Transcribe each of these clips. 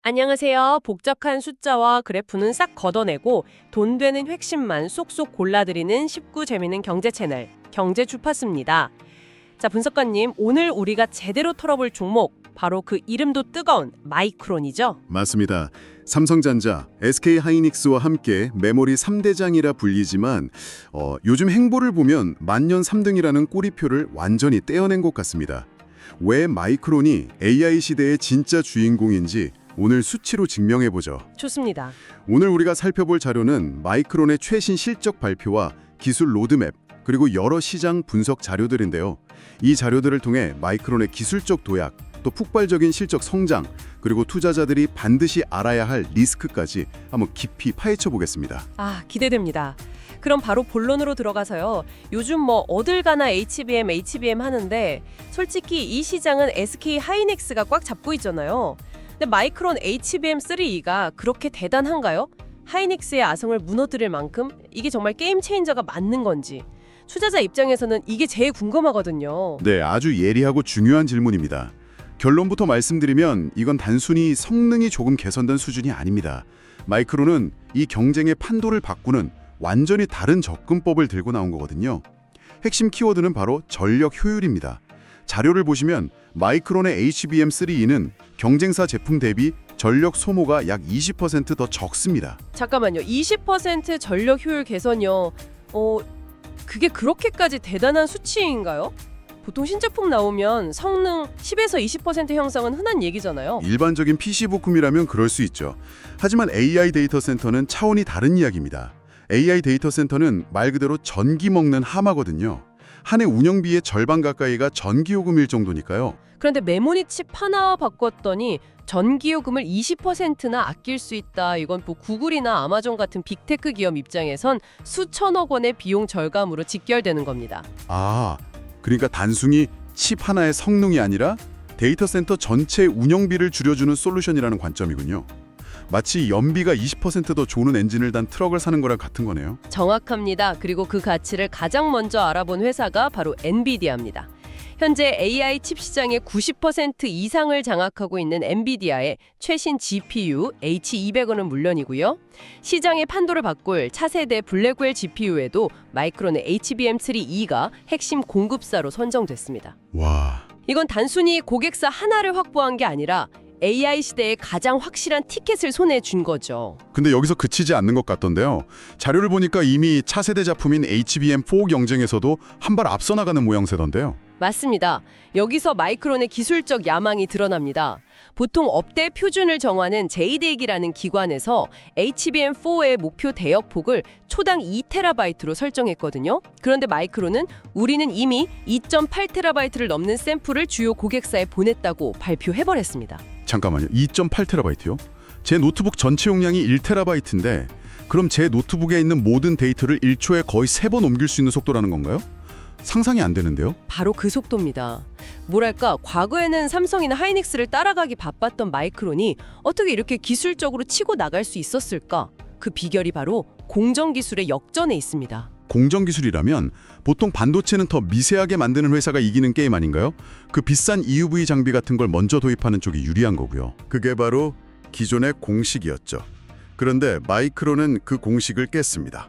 안녕하세요. 복잡한 숫자와 그래프는 싹 걷어내고 돈 되는 핵심만 쏙쏙 골라드리는 쉽고 재미있는 경제 채널 경제 주파수입니다. 자, 분석가님, 오늘 우리가 제대로 털어볼 종목 바로 그 이름도 뜨거운 마이크론이죠? 맞습니다. 삼성전자, SK하이닉스와 함께 메모리 3대장이라 불리지만 요즘 행보를 보면 만년 3등이라는 꼬리표를 완전히 떼어낸 것 같습니다. 왜 마이크론이 AI 시대의 진짜 주인공인지 오늘 수치로 증명해보죠. 좋습니다. 오늘 우리가 살펴볼 자료는 마이크론의 최신 실적 발표와 기술 로드맵, 그리고 여러 시장 분석 자료들인데요. 이 자료들을 통해 마이크론의 기술적 도약, 또 폭발적인 실적 성장, 그리고 투자자들이 반드시 알아야 할 리스크까지 한번 깊이 파헤쳐 보겠습니다. 기대됩니다. 그럼 바로 본론으로 들어가서요. 요즘 어딜 가나 HBM 하는데 솔직히 이 시장은 SK하이닉스가 꽉 잡고 있잖아요. 근데 마이크론 HBM3E가 그렇게 대단한가요? 하이닉스의 아성을 무너뜨릴 만큼 이게 정말 게임 체인저가 맞는 건지 투자자 입장에서는 이게 제일 궁금하거든요. 네, 아주 예리하고 중요한 질문입니다. 결론부터 말씀드리면 이건 단순히 성능이 조금 개선된 수준이 아닙니다. 마이크론은 이 경쟁의 판도를 바꾸는 완전히 다른 접근법을 들고 나온 거거든요. 핵심 키워드는 바로 전력 효율입니다. 자료를 보시면 마이크론의 HBM3E는 경쟁사 제품 대비 전력 소모가 약 20% 더 적습니다. 잠깐만요. 20% 전력 효율 개선이요. 그게 그렇게까지 대단한 수치인가요? 보통 신제품 나오면 성능 10에서 20% 형성은 흔한 얘기잖아요. 일반적인 PC 부품이라면 그럴 수 있죠. 하지만 AI 데이터 센터는 차원이 다른 이야기입니다. AI 데이터 센터는 말 그대로 전기 먹는 하마거든요. 한 해 운영비의 절반 가까이가 전기요금일 정도니까요. 그런데 메모리 칩 하나 바꿨더니 전기요금을 20%나 아낄 수 있다. 이건 구글이나 아마존 같은 빅테크 기업 입장에선 수천억 원의 비용 절감으로 직결되는 겁니다. 그러니까 단순히 칩 하나의 성능이 아니라 데이터 센터 전체 운영비를 줄여주는 솔루션이라는 관점이군요. 마치 연비가 20%더 좋은 엔진을 단 트럭을 사는 거랑 같은 거네요. 정확합니다. 그리고 그 가치를 가장 먼저 알아본 회사가 바로 엔비디아입니다. 현재 AI 칩 시장의 90% 이상을 장악하고 있는 엔비디아의 최신 GPU H200은 물론이고요. 시장의 판도를 바꿀 차세대 블랙웰 GPU에도 마이크론의 HBM3E가 핵심 공급사로 선정됐습니다. 와, 이건 단순히 고객사 하나를 확보한 게 아니라 AI 시대의 가장 확실한 티켓을 손에 쥔 거죠. 근데 여기서 그치지 않는 것 같던데요. 자료를 보니까 이미 차세대 작품인 HBM4 경쟁에서도 한 발 앞서 나가는 모양새던데요. 맞습니다. 여기서 마이크론의 기술적 야망이 드러납니다. 보통 업대 표준을 정하는 JDEC이라는 기관에서 HBM4의 목표 대역폭을 초당 2TB로 설정했거든요. 그런데 마이크론은 우리는 이미 2.8TB를 넘는 샘플을 주요 고객사에 보냈다고 발표해버렸습니다. 잠깐만요. 2.8TB요? 제 노트북 전체 용량이 1TB인데 그럼 제 노트북에 있는 모든 데이터를 1초에 거의 3번 옮길 수 있는 속도라는 건가요? 상상이 안 되는데요? 바로 그 속도입니다. 뭐랄까, 과거에는 삼성이나 하이닉스를 따라가기 바빴던 마이크론이 어떻게 이렇게 기술적으로 치고 나갈 수 있었을까? 그 비결이 바로 공정기술의 역전에 있습니다. 공정기술이라면 보통 반도체는 더 미세하게 만드는 회사가 이기는 게임 아닌가요? 그 비싼 EUV 장비 같은 걸 먼저 도입하는 쪽이 유리한 거고요. 그게 바로 기존의 공식이었죠. 그런데 마이크론은 그 공식을 깼습니다.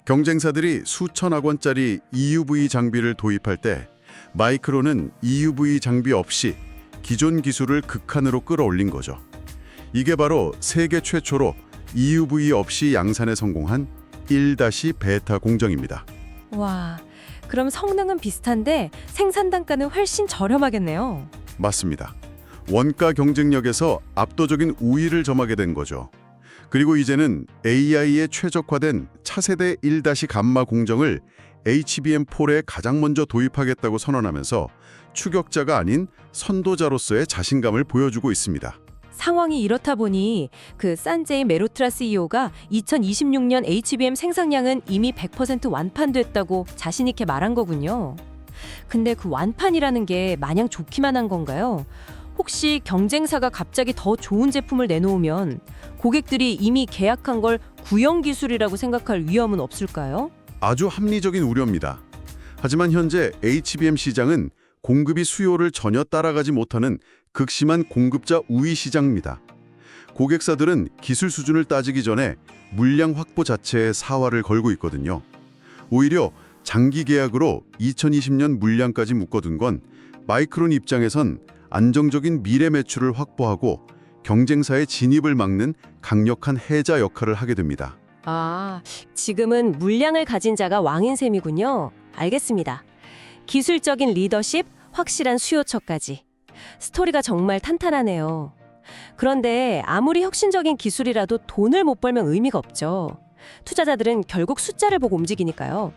경쟁사들이 수천억 원짜리 EUV 장비를 도입할 때 마이크론은 EUV 장비 없이 기존 기술을 극한으로 끌어올린 거죠. 이게 바로 세계 최초로 EUV 없이 양산에 성공한 1-베타 공정입니다. 와, 그럼 성능은 비슷한데 생산 단가는 훨씬 저렴하겠네요. 맞습니다. 원가 경쟁력에서 압도적인 우위를 점하게 된 거죠. 그리고 이제는 AI에 최적화된 차세대 1-감마 공정을 HBM4에 가장 먼저 도입하겠다고 선언하면서 추격자가 아닌 선도자로서의 자신감을 보여주고 있습니다. 상황이 이렇다 보니 그 산제이 메로트라 CEO가 2026년 HBM 생산량은 이미 100% 완판됐다고 자신 있게 말한 거군요. 근데 그 완판이라는 게 마냥 좋기만 한 건가요? 혹시 경쟁사가 갑자기 더 좋은 제품을 내놓으면 고객들이 이미 계약한 걸 구형 기술이라고 생각할 위험은 없을까요? 아주 합리적인 우려입니다. 하지만 현재 HBM 시장은 공급이 수요를 전혀 따라가지 못하는 극심한 공급자 우위 시장입니다. 고객사들은 기술 수준을 따지기 전에 물량 확보 자체에 사활을 걸고 있거든요. 오히려 장기 계약으로 2020년 물량까지 묶어둔 건 마이크론 입장에선 안정적인 미래 매출을 확보하고 경쟁사의 진입을 막는 강력한 해자 역할을 하게 됩니다. 아, 지금은 물량을 가진 자가 왕인 셈이군요. 알겠습니다. 기술적인 리더십, 확실한 수요처까지. 스토리가 정말 탄탄하네요. 그런데 아무리 혁신적인 기술이라도 돈을 못 벌면 의미가 없죠. 투자자들은 결국 숫자를 보고 움직이니까요.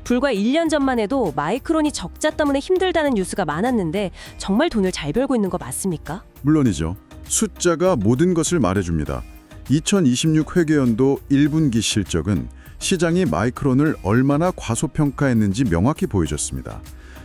불과 1년 전만 해도 마이크론이 적자 때문에 힘들다는 뉴스가 많았는데 정말 돈을 잘 벌고 있는 거 맞습니까? 물론이죠. 숫자가 모든 것을 말해줍니다. 2026 회계연도 1분기 실적은 시장이 마이크론을 얼마나 과소평가했는지 명확히 보여줬습니다.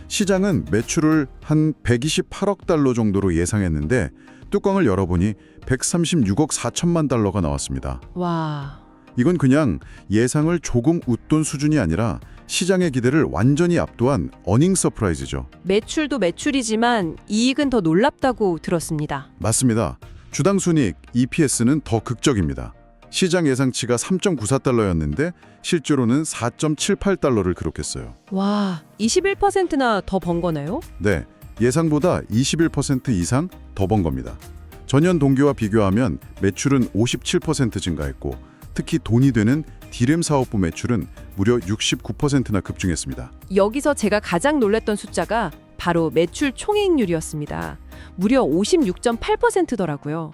시장은 매출을 한 128억 달러 정도로 예상했는데 뚜껑을 열어보니 136억 4천만 달러가 나왔습니다. 와, 이건 그냥 예상을 조금 웃돈 수준이 아니라 시장의 기대를 완전히 압도한 어닝 서프라이즈죠. 매출도 매출이지만 이익은 더 놀랍다고 들었습니다. 맞습니다. 주당 순이익 EPS는 더 극적입니다. 시장 예상치가 3.94달러였는데 실제로는 4.78달러를 기록했어요. 와, 21%나 더 번 거네요? 네, 예상보다 21% 이상 더 번 겁니다. 전년 동기와 비교하면 매출은 57% 증가했고 특히 돈이 되는 디램 사업부 매출은 무려 69%나 급증했습니다. 여기서 제가 가장 놀랐던 숫자가 바로 매출 총이익률이었습니다. 무려 56.8%더라고요.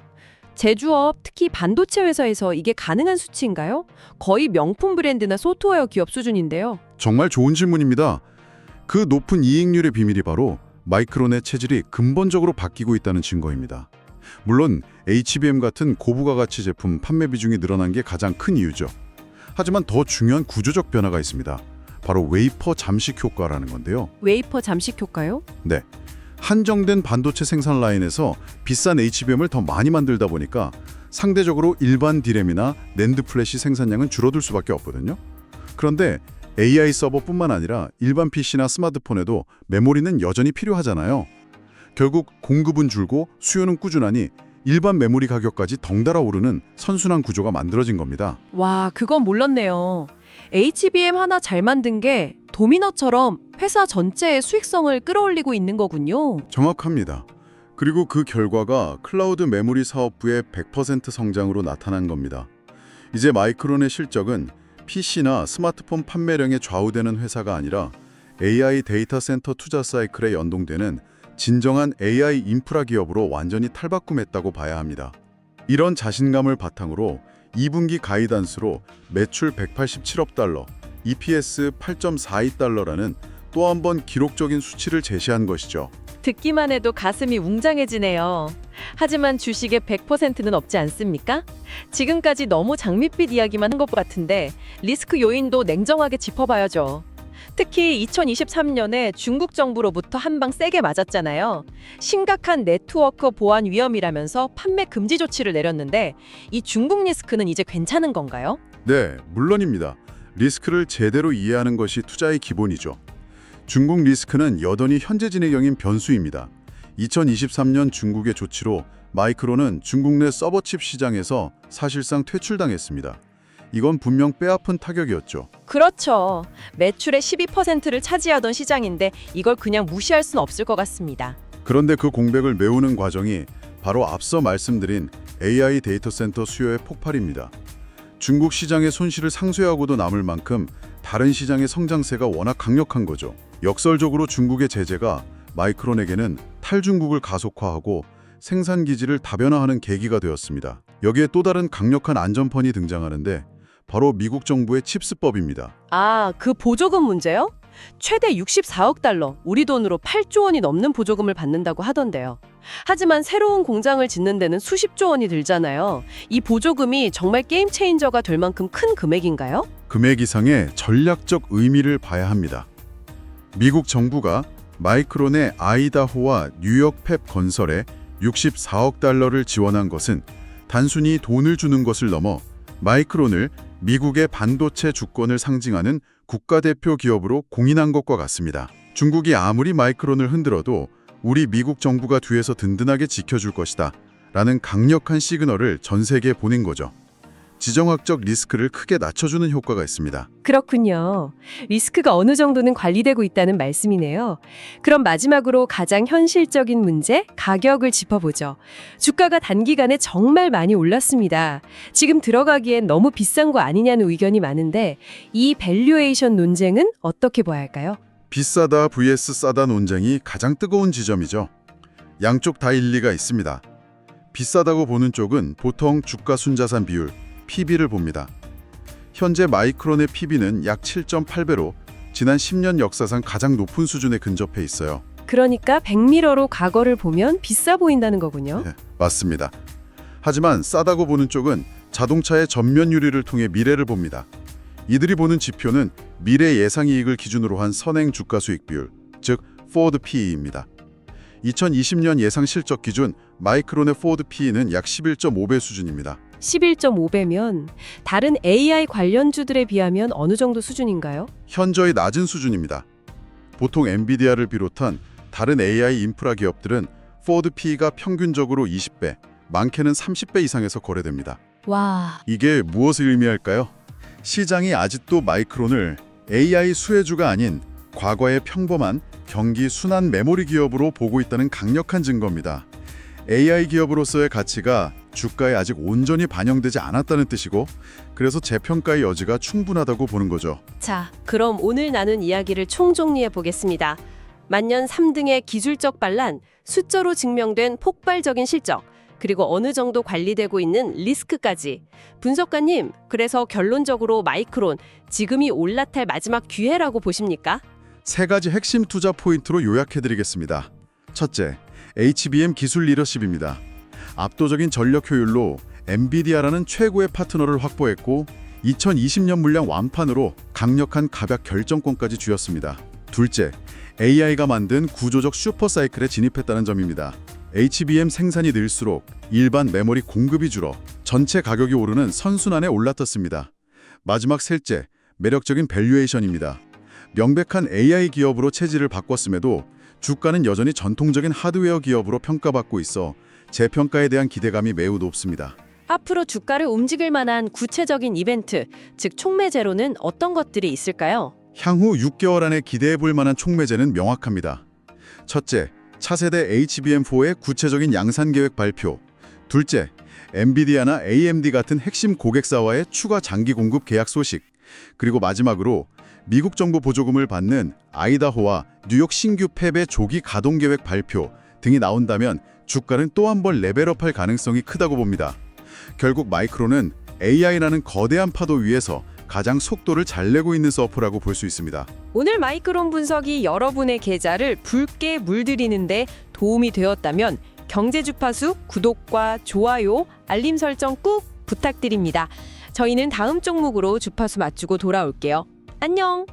제조업, 특히 반도체 회사에서 이게 가능한 수치인가요? 거의 명품 브랜드나 소프트웨어 기업 수준인데요. 정말 좋은 질문입니다. 그 높은 이익률의 비밀이 바로 마이크론의 체질이 근본적으로 바뀌고 있다는 증거입니다. 물론 HBM 같은 고부가가치 제품 판매 비중이 늘어난 게 가장 큰 이유죠. 하지만 더 중요한 구조적 변화가 있습니다. 바로 웨이퍼 잠식 효과라는 건데요. 웨이퍼 잠식 효과요? 네, 한정된 반도체 생산 라인에서 비싼 HBM을 더 많이 만들다 보니까 상대적으로 일반 디램이나 낸드 플래시 생산량은 줄어들 수밖에 없거든요. 그런데 AI 서버뿐만 아니라 일반 PC나 스마트폰에도 메모리는 여전히 필요하잖아요. 결국 공급은 줄고 수요는 꾸준하니 일반 메모리 가격까지 덩달아 오르는 선순환 구조가 만들어진 겁니다. 와, 그건 몰랐네요. HBM 하나 잘 만든 게 도미노처럼 회사 전체의 수익성을 끌어올리고 있는 거군요. 정확합니다. 그리고 그 결과가 클라우드 메모리 사업부의 100% 성장으로 나타난 겁니다. 이제 마이크론의 실적은 PC나 스마트폰 판매량에 좌우되는 회사가 아니라 AI 데이터 센터 투자 사이클에 연동되는 진정한 AI 인프라 기업으로 완전히 탈바꿈했다고 봐야 합니다. 이런 자신감을 바탕으로 2분기 가이던스로 매출 187억 달러, EPS 8.42달러라는 또 한 번 기록적인 수치를 제시한 것이죠. 듣기만 해도 가슴이 웅장해지네요. 하지만 주식의 100%는 없지 않습니까? 지금까지 너무 장밋빛 이야기만 한 것 같은데 리스크 요인도 냉정하게 짚어봐야죠. 특히 2023년에 중국 정부로부터 한 방 세게 맞았잖아요. 심각한 네트워크 보안 위험이라면서 판매 금지 조치를 내렸는데 이 중국 리스크는 이제 괜찮은 건가요? 네, 물론입니다. 리스크를 제대로 이해하는 것이 투자의 기본이죠. 중국 리스크는 여전히 현재 진행형인 변수입니다. 2023년 중국의 조치로 마이크론은 중국 내 서버칩 시장에서 사실상 퇴출당했습니다. 이건 분명 뼈아픈 타격이었죠. 그렇죠. 매출의 12%를 차지하던 시장인데 이걸 그냥 무시할 수는 없을 것 같습니다. 그런데 그 공백을 메우는 과정이 바로 앞서 말씀드린 AI 데이터 센터 수요의 폭발입니다. 중국 시장의 손실을 상쇄하고도 남을 만큼 다른 시장의 성장세가 워낙 강력한 거죠. 역설적으로 중국의 제재가 마이크론에게는 탈중국을 가속화하고 생산 기지를 다변화하는 계기가 되었습니다. 여기에 또 다른 강력한 안전펀이 등장하는데 바로 미국 정부의 칩스법입니다. 아, 그 보조금 문제요? 최대 64억 달러, 우리 돈으로 8조 원이 넘는 보조금을 받는다고 하던데요. 하지만 새로운 공장을 짓는 데는 수십조 원이 들잖아요. 이 보조금이 정말 게임 체인저가 될 만큼 큰 금액인가요? 금액 이상의 전략적 의미를 봐야 합니다. 미국 정부가 마이크론의 아이다호와 뉴욕 팹 건설에 64억 달러를 지원한 것은 단순히 돈을 주는 것을 넘어 마이크론을 미국의 반도체 주권을 상징하는 국가대표 기업으로 공인한 것과 같습니다. 중국이 아무리 마이크론을 흔들어도 우리 미국 정부가 뒤에서 든든하게 지켜줄 것이다 라는 강력한 시그널을 전 세계에 보낸 거죠. 지정학적 리스크를 크게 낮춰주는 효과가 있습니다. 그렇군요. 리스크가 어느 정도는 관리되고 있다는 말씀이네요. 그럼 마지막으로 가장 현실적인 문제, 가격을 짚어보죠. 주가가 단기간에 정말 많이 올랐습니다. 지금 들어가기엔 너무 비싼 거 아니냐는 의견이 많은데 이 밸류에이션 논쟁은 어떻게 봐야 할까요? 비싸다 vs 싸다 논쟁이 가장 뜨거운 지점이죠. 양쪽 다 일리가 있습니다. 비싸다고 보는 쪽은 보통 주가 순자산 비율, PB를 봅니다. 현재 마이크론의 PB는 약 7.8배로 지난 10년 역사상 가장 높은 수준에 근접해 있어요. 그러니까 백미러로 과거를 보면 비싸 보인다는 거군요. 네, 맞습니다. 하지만 싸다고 보는 쪽은 자동차의 전면 유리를 통해 미래를 봅니다. 이들이 보는 지표는 미래 예상 이익을 기준으로 한 선행 주가 수익 비율, 즉 포워드 PE입니다. 2020년 예상 실적 기준 마이크론의 포워드 PE는 약 11.5배 수준입니다. 11.5배면 다른 AI 관련주들에 비하면 어느 정도 수준인가요? 현저히 낮은 수준입니다. 보통 엔비디아를 비롯한 다른 AI 인프라 기업들은 포워드 PE가 평균적으로 20배, 많게는 30배 이상에서 거래됩니다. 와, 이게 무엇을 의미할까요? 시장이 아직도 마이크론을 AI 수혜주가 아닌 과거의 평범한 경기 순환 메모리 기업으로 보고 있다는 강력한 증거입니다. AI 기업으로서의 가치가 주가에 아직 온전히 반영되지 않았다는 뜻이고, 그래서 재평가의 여지가 충분하다고 보는 거죠. 자, 그럼 오늘 나눈 이야기를 총정리해 보겠습니다. 만년 3등의 기술적 반란, 숫자로 증명된 폭발적인 실적, 그리고 어느 정도 관리되고 있는 리스크까지. 분석가님, 그래서 결론적으로 마이크론, 지금이 올라탈 마지막 기회라고 보십니까? 세 가지 핵심 투자 포인트로 요약해드리겠습니다. 첫째, HBM 기술 리더십입니다. 압도적인 전력 효율로 엔비디아라는 최고의 파트너를 확보했고 2020년 물량 완판으로 강력한 가격 결정권까지 쥐었습니다. 둘째, AI가 만든 구조적 슈퍼사이클에 진입했다는 점입니다. HBM 생산이 늘수록 일반 메모리 공급이 줄어 전체 가격이 오르는 선순환에 올라탔습니다. 마지막 셋째, 매력적인 밸류에이션입니다. 명백한 AI 기업으로 체질을 바꿨음에도 주가는 여전히 전통적인 하드웨어 기업으로 평가받고 있어 재평가에 대한 기대감이 매우 높습니다. 앞으로 주가를 움직일 만한 구체적인 이벤트, 즉 촉매제로는 어떤 것들이 있을까요? 향후 6개월 안에 기대해 볼 만한 촉매제는 명확합니다. 첫째, 차세대 HBM4의 구체적인 양산 계획 발표. 둘째, 엔비디아나 AMD 같은 핵심 고객사와의 추가 장기 공급 계약 소식. 그리고 마지막으로 미국 정부 보조금을 받는 아이다호와 뉴욕 신규 팹의 조기 가동 계획 발표 등이 나온다면 주가는 또 한 번 레벨업할 가능성이 크다고 봅니다. 결국 마이크론은 AI라는 거대한 파도 위에서 가장 속도를 잘 내고 있는 서퍼라고 볼 수 있습니다. 오늘 마이크론 분석이 여러분의 계좌를 붉게 물들이는데 도움이 되었다면 경제주파수 구독과 좋아요, 알림 설정 꾹 부탁드립니다. 저희는 다음 종목으로 주파수 맞추고 돌아올게요. 안녕!